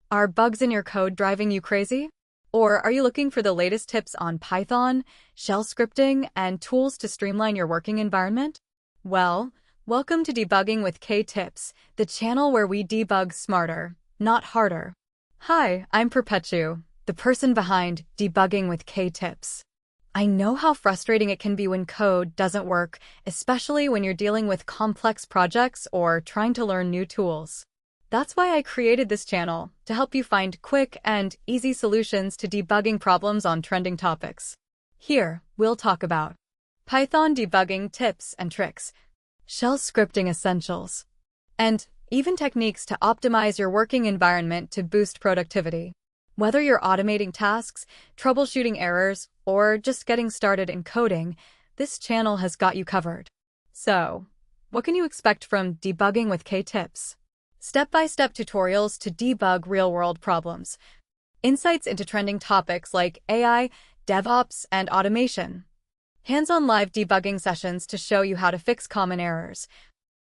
Are bugs in your code driving you crazy? Or are you looking for the latest tips on Python, shell scripting, and tools to streamline your working environment? Well, welcome to Debugging with K-Tips, the channel where we debug smarter, not harder. Hi, I'm Perpetu, the person behind Debugging with K-Tips. I know how frustrating it can be when code doesn't work, especially when you're dealing with complex projects or trying to learn new tools. That's why I created this channel, to help you find quick and easy solutions to debugging problems on trending topics. Here, we'll talk about Python debugging tips and tricks, shell scripting essentials, and even techniques to optimize your working environment to boost productivity. Whether you're automating tasks, troubleshooting errors, or just getting started in coding, this channel has got you covered. So, what can you expect from Debugging with K-Tips? Step-by-step tutorials to debug real-world problems. Insights into trending topics like AI, DevOps, and automation. Hands-on live debugging sessions to show you how to fix common errors.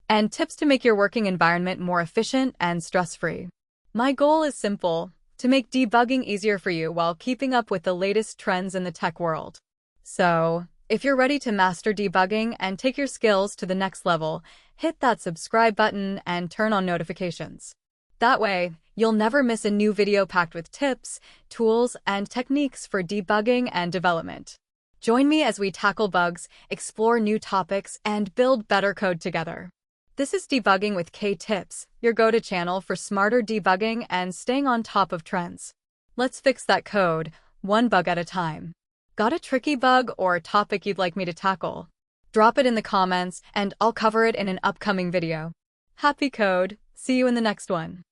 And tips to make your working environment more efficient and stress-free. My goal is simple: to make debugging easier for you while keeping up with the latest trends in the tech world. So, if you're ready to master debugging and take your skills to the next level, hit that subscribe button and turn on notifications. That way, you'll never miss a new video packed with tips, tools, and techniques for debugging and development. Join me as we tackle bugs, explore new topics, and build better code together. This is Debugging with K-Tips, your go-to channel for smarter debugging and staying on top of trends. Let's fix that code, one bug at a time. Got a tricky bug or topic you'd like me to tackle? Drop it in the comments and I'll cover it in an upcoming video. Happy code! See you in the next one.